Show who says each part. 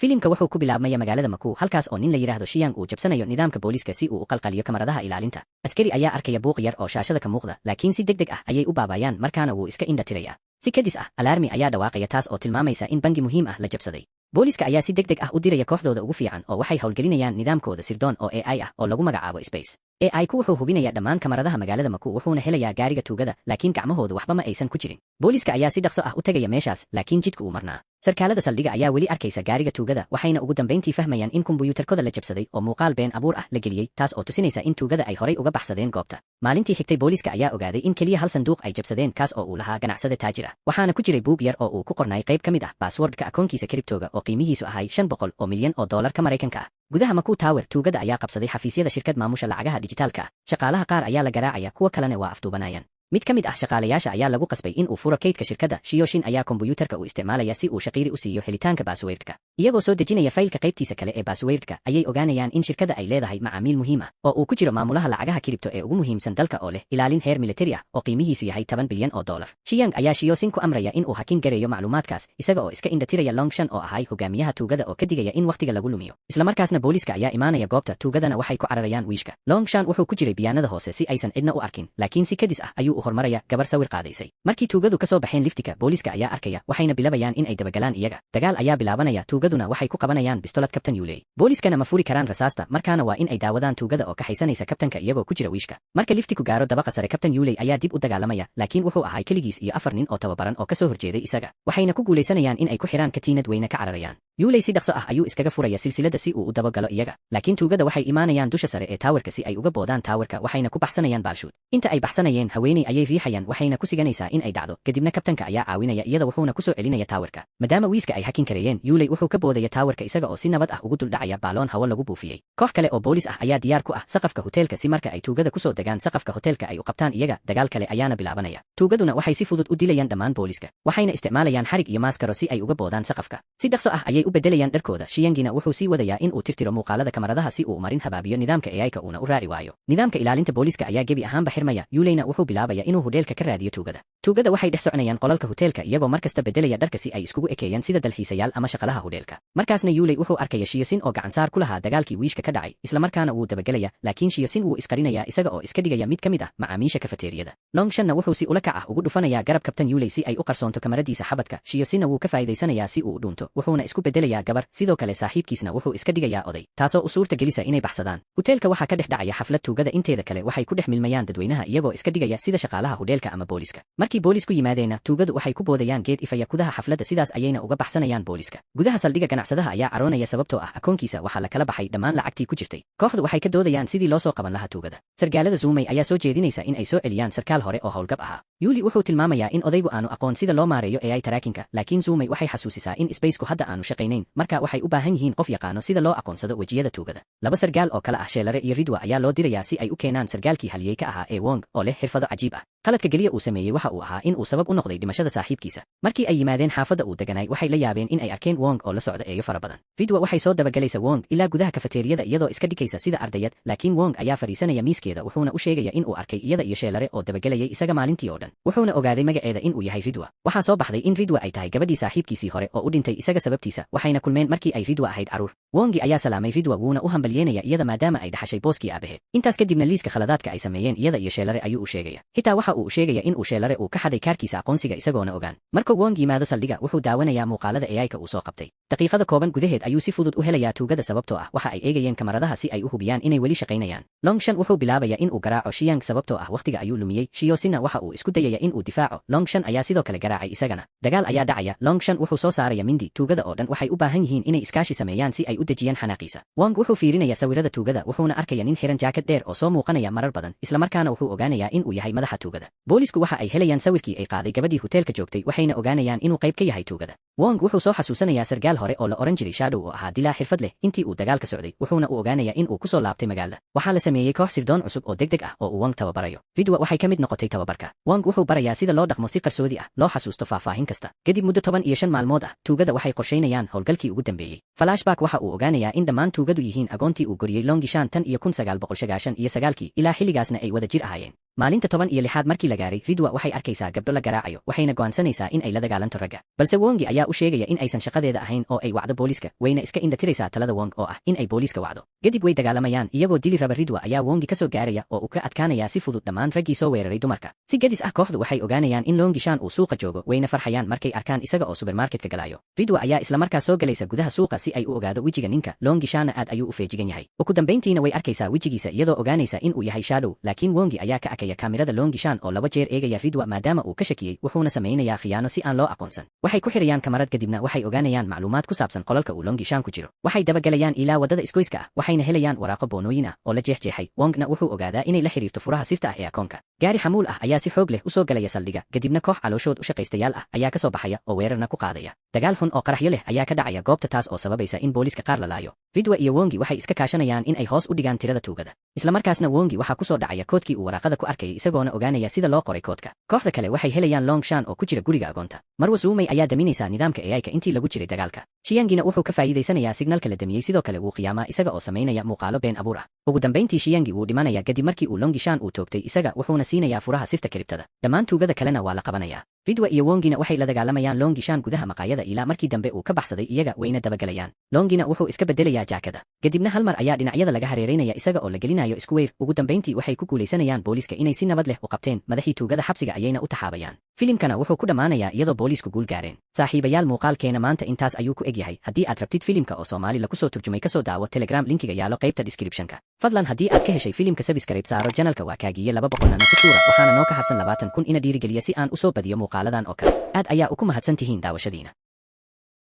Speaker 1: filimka wuxuu ku bilaabmaya magaalada Maku halkaas oo nin la yiraahdo Shiyang uu jabsanayo nidaamka booliska si uu u qalqaliyo kamaradaha ilaalinta. Askari ayaa arkaya buuq yar oo shaashada ka muuqda, laakiin si degdeg ah ayay u baabayaan markaana wuu iska indha tiraya. Si kadis ah, alarmi ayaa dhawaaqaya taas oo tilmaamaysa in bangi muhiim ah la jabsaday. Booliska ayaa si degdeg ah u diraya kooxdooda ugu fiican oo waxay howlgelinayaan nidaamkooda sirdoon oo AI ah oo lagu magacaabo Space. AI-ku wuxuu hubinayaa dhammaan kamaradaha magaalada Maku wuxuuna helayaa gaariga tuugada, laakiin gacmahoodu waxba ma aysan ku jirin. Booliska ayaa si dhaqso ah u tagaya meeshaas, laakiin jidku uu marnaa. Sarkaalada saldhiga ayaa weli arkaysa gaariga tuugada, waxayna ugu dambeyntii fahmayaan in kumbuyuutarkooda la jabsaday oo muuqaal been abuur ah la geliyey, taas oo tusinaysa in tuugada ay horay uga baxsadeen goobta. Maalintii xigtay booliska ayaa ogaaday in kaliya hal sanduuq ay jabsadeen kaas oo uu lahaa ganacsade taajir ah. Waxaana ku jiray buug yar oo uu ku qornay qayb ka mid ah passwordka akoonkiisa kriptoga oo qiimihiisu ahay 500 oo milyan oo dollarka Mareykanka ah. Gudaha Maku Tower, tuugada ayaa qabsaday xafiisyada shirkad maamusha lacagaha dijitaalka ah. Shaqaalaha qaar ayaa la garaacaya, kuwa kalena waa afduubanayaan. Mid ka mid ah shaqaalayaasha ayaa lagu qasbay in uu furo kaydka shirkadda. Shiyoshin ayaa kombuyuutarka u isticmaalaya si uu shaqiiri u siiyo helitaanka passwordka. Iyagoo soo dejinaya faylka qaybtiisa kale ee passwordka, ayay ogaanayaan in shirkadda ay leedahay macaamiil muhiim ah oo uu ku jiro maamulaha lacagaha kripto ee ugu muhiimsan dalka oo leh ilaalin heer military ah oo qiimihiisu yahay 10 bilyan oo dollar. Shiyang ayaa Shiyosin ku amraya in uu hakin gareeyo macluumaadkaas, isaga oo iska indhatiraya Longshan oo ahay hogaamiyaha tuugada oo ka digaya in waqtiga lagu lumiyo. Isla markaasna booliska ayaa imaanaya goobta, tuugadana waxay ku cararayaan wiishka. Longshan wuxuu ku jiray biyaanada hoose si aysan cidna u arkin, laakiin si kadis ah ayuu u hormaraya gabar sawir qaadaysay. Markii tuugadu ka soo baxeen liftiga, booliska ayaa arkaya, waxayna bilabayaan in ay dabagalaan iyaga. Dagaal ayaa bilaabanaya, tuugaduna waxay ku qabanayaan bistolad Captain Yulei. Booliskana ma furi karaan rasaasta, markaana waa in ay daawadaan tuugada oo kaxaysanaysa kabtanka iyagoo ku jira wiishka. Marka liftiku gaaro dabaqa sare, Captain Yulei ayaa dib u dagaalamaya, laakiin wuxuu ahay kaligiis iyo 4 nin oo tababaran oo ka soo horjeeday isaga. Waxayna ku guuleysanayaan in ay ku xiraan katiinad weyna ka cararayaan. Yulei si dhaqso ah ayuu iskaga furaya silsilada si uu u dabagalo iyaga, laakiin tuugada waxay imaanayaan dusha sare ee towerka si ay uga boodaan towerka, waxayna ku baxsanayaan baalshuud. Inta ay baxsanayeen, haweeney ayay riixayaan, waxayna ku siganaysaa in ay dhacdo, kadibna kabtanka ayaa caawinaya iyada wuxuuna ku soo celinaya towerka. Maadaama wiiska ay hakin kareeyeen, Yulei wuxuu ka boodaya towerka isaga oo si nabad ah ugu dul dhacaya baaloon hawo lagu buufiyey. Koox kale oo boolis ah ayaa diyaar ku ah saqafka hoteelka si marka ay tuugada ku soo degaan saqafka hoteelka ay u qabtaan iyaga. Dagaal kale ayaana bilaabanaya. Tuugaduna waxay si fudud u dilayaan dhammaan booliska, waxayna isticmaalayaan xarig iyo maaskaro si ay uga boodaan saqafka. Si dhaqso ah ayay u bedelayaan dharkooda. Shiyangina wuxuu sii wadayaa in uu tirtiro muuqaalada kamaradaha si uu marin habaabiyo nidaamka AI-ka uuna u raaci waayo. Nidaamka ilaalinta booliska ayaa gebi ahaanba xirmaya. Yuleina wuxuu bilaabaya inuu hoteelka ka raadiyo tuugada. Tuugada waxay dhex soconayaan qolalka hoteelka iyagoo markasta bedelaya dharka si ay iskugu ekeeyaan sida dalxiisayaal ama shaqalaha hoteelka. Markaasna Yulei wuxuu arkaya Shiyosin oo gacan saar ku lahaa dagaalkii wiishka ka dhacay, isla markaana wuu dabagelaya, laakiin Shiyosin wuu isqarinayaa isaga oo iska dhigaya mid ka mid ah macaamiisha kafeteeriyada. Longshanna wuxuu si ula kac ah ugu dhufanayaa garab Captain Yulei si ay u qarsoonto kamaradiisa xabadka. Shiyosinna wuu ka faa'iidaysanayaa si uu u dhunto, wuxuuna isku bedelayaa gabar, sidoo kale saaxiibkiisna wuxuu iska dhigayaa oday, taasoo u suurta gelisa inay baxsadaan. Hoteelka waxaa ka dhex dhacaya xaflad, tuugada inteeda kale waxay ku dhex milmayaan dadweynaha iyagoo iska dhigaya sida shaqaalaha hoteelka ama booliska. Markii boolisku yimaadeenna, tuugadu waxay ku boodayaan geed ifaya gudaha xafladda, sidaas ayayna uga baxsanayaan booliska. Gudaha saldhiga ganacsadaha ayaa caroonaya sababtoo ah akoonkiisa waxaa la kala baxay dhammaan lacagtii ku jirtay. Kooxdu waxay ka doodayaan sidii loo soo qaban lahaa tuugada. Sargaalada Zumei ayaa soo jeedinaysa in ay soo celiyaan sarkaal hore oo howlgab ahaa. Yuli wuxuu tilmaamayaa in odaygu aanu aqoon sida loo maareeyo AI taraakinka, laakiin Zumei waxay xasuusisaa in Spaceku hadda aanu shaqaynayn, marka waxay u baahan yihiin qof yaqaano sida loo aqoonsado wejiyada tuugada. Laba sargaal oo kala ah Sheelare iyo Ridwa ayaa loo dirayaa si ay u keenaan sargaalkii haliyey ka ahaa ee Wong oo leh xirfado cajiib ah. Qaladka geliya uu sameeyey waxa uu ahaa in uu sabab u noqday dhimashada saaxiibkiisa. Markii ay yimaadeen xaafadda uu deganay, waxay la yaabeen in ay arkeen Wong oo la socda eeyo fara badan. Ridwa waxay soo dabagalaysa Wong ilaa gudaha kafeteeriyada iyadoo iska dhigaysa sida ardayad, laakiin Wong ayaa fariisanaya miiskeeda wuxuuna u sheegaya in uu arkay iyada iyo Sheelare oo dabagalayay isaga maalintii oo dhan. Wuxuuna ogaaday magaceeda in uu yahay Ridwa. Waxaa soo baxday in Ridwa ay tahay gabadhii saaxiibkiisii hore oo u dhintay isaga sababtiisa, waxayna kulmeen markii ay Ridwa ahayd caruur. Wongi ayaa salaamay Ridwa wuuna u hambalyeynaya iyada maadaama ay dhaxashay booskii aabaheed. Intaas kadibna liiska khaladaadka ay sameeyeen iyada iyo Sheelare ayuu u sheegaya. Xitaa waxa uu u sheegaya in uu Sheelare uu ka xaday kaarkiisa aqoonsiga isagoona ogaan. Markuu Wong yimaado saldhiga, wuxuu daawanayaa muuqaalada AI-ka uu soo qabtay. Daqiiqada kooban gudaheed ayuu si fudud u helayaa tuugada sababtoo ah waxa ay eegayeen kamaradaha si ay u hubiyaan inay weli shaqaynayaan. Longshan wuxuu bilaabaya in uu garaaco Shiyang sababtoo ah waqtiga ayuu lumiyey. Shiyosinna waxa uu isku dayaya in uu difaaco. Longshan ayaa sidoo kale garaacay isagana. Dagaal ayaa dhacaya. Longshan wuxuu soo saaraya mindi. Tuugada oo dhan waxay u baahan yihiin inay iskaashi sameeyaan si ay u dejiyaan xanaaqiisa. Wong wuxuu fiirinaya sawirada tuugada wuxuuna arkaya nin xiran jaakad dheer oo soo muuqanaya marar badan, isla markaana wuxuu ogaanayaa in uu yahay madaxa tuugada. Boolisku waxa ay helayaan sawirkii ay qaaday gabadhii hoteelka joogtay, waxayna ogaanayaan inuu qayb ka yahay tuugada. Wong wuxuu soo xasuusanayaa sargaal hore oo la oran jiray Shadow oo ahaa dilaa xirfad leh intii uu dagaalka socday, wuxuuna u ogaanayaa in uu ku soo laabtay magaalada. Waxaa la sameeyey koox sirdoon cusub oo degdeg ah oo uu Wong tababarayo. Ridwa waxay ka mid noqotay tababarka. Wong wuxuu barayaa sida loo dhaqmo si qarsoodi ah, loo xasuusto faahfaahin kasta. Kadib muddo 15 maalmood ah, tuugada waxay qorsheynayaan howlgalkii ugu dambeeyey. flashback waxa uu ogaanayaa in dhammaan tuugadu yihiin agoontii uu goriyey longishan tan iyo 1999 ilaa xilligaasna ay wada jir ahaayeen. maalinta 16aad markii la gaaray, Ridwa waxay arkaysaa gabdho la garaacayo, waxayna go'aansanaysaa in ay la dagaalanto ragga. balse Wongi ayaa u sheegaya in aysan shaqadeeda ahayn oo ay wacdo booliiska, wayna iska indhatiraysaa talada Wong oo ah in ay booliiska wacdo. kadib way dagaalamayaan, iyagoo dili raba Ridwa ayaa Wongi ka soo gaaraya oo uu ka adkaanaya si fudud dhammaan raggii soo weeraray dumarka. si gedis ah kooxdu waxay ogaanayaan in Longishan uu suuqa joogo, wayna farxayaan markay arkaan isaga oo supermarketka galayo. Ridwa ayaa isla markaas soo galaysa gudaha suuqa si ay u ogaado wejiga ninka. Longishanna aad ayuu u feejigan yahay. ugu dambayntiina way arkaysaa wejigiisa iyadoo ogaanaysa in uu yahay Shadow, laakiin Wongi ayaa ka akaya kaamirada Longishan oo 2 jeer eegaya Ridwa maadaama uu ka shakiyey, wuxuuna samaynayaa khiyaano si aan loo aqoonsan. waxay ku xirayaan kamarad kadibna waxay ogaanayaan macluumaad ku saabsan qolalka uu Longishan ku jiro. waxay dabagalayaan ilaa wadada isgoyska ah, waxayna helayaan waraaqo boonooyin ah oo la jeexjeexay. Wongna wuxuu ogaadaa inay la xiriirto furaha sirta ah ee akoonka. gaari xamuul ah ayaa si xoog leh u soo galaya saldhiga, kadibna koox calooshood u shaqaystayaal ah ayaa ka soo baxaya oo weerarna ku qaadaya. dagaal xun oo qaraxyo leh ayaa ka dhacaya goobta, taas oo sababaysa in booliiska qaar la laayo. Ridwa iyo Wongi waxay iska kaashanayaan in ay hoos u dhigaan tirada tuugada. isla markaasna Wongi waxaa ku soo dhacaya koodkii uu waraaqada ku arkayay, isagoona ogaanaya sida loo qoray koodka. kooxda kale waxay helayaan Longshan oo ku jira guriga agoonta. Marwo Suumay ayaa daminaysa nidaamka AI-ka intii lagu jiray dagaalka. Shiyangina wuxuu ka faa'iidaysanayaa signalka la damiyey, sidoo kale wuu qiyaamaa isaga oo samaynaya muuqaalo been abuur ah. ugu dambayntii Shiyangi wuu dhimanaya kadib markii uu Longishan uu toogtay isaga, wuxuuna siinayaa furaha sirta kiribtada. dhammaan tuugada kalena waa la qabanaya. Ridwa iyo Wongina waxay la dagaalamayaan Longishan gudaha maqaayada ilaa markii dambe uu ka baxsaday, iyaga wayna dabagalayaan. Longina wuxuu iska bedelayaa jaakada. kadibna hal mar ayaa dhinacyada laga hareereynaya isaga oo la gelinayo isku weer. ugu dambayntii waxay ku guulaysanayaan booliiska inay si nabad leh u qabteen madaxii tuugada xabsiga ayayna u taxaabayaan. filimkana wuxuu ku dhammaanayaa iyadoo booliisku guul gaareen. saaxiibayaal, muuqaalkeena maanta intaas ayuu ku eg yahay. haddii aad rabtid filimka oo Soomaali lagu soo turjumay kasoo daawo Telegram, linkiga yaalo qaybta description-ka. fadlan haddii aad ka heshay filimka subscribe saaro channelka, waa kaagiye 200 ku tuura, waxaana noo ka harsan 20,000 ina dhiirigeliya si aan u soo badiyo muuqaaladan oo kale. aad ayaa ugu mahadsan tihiin daawashadiina.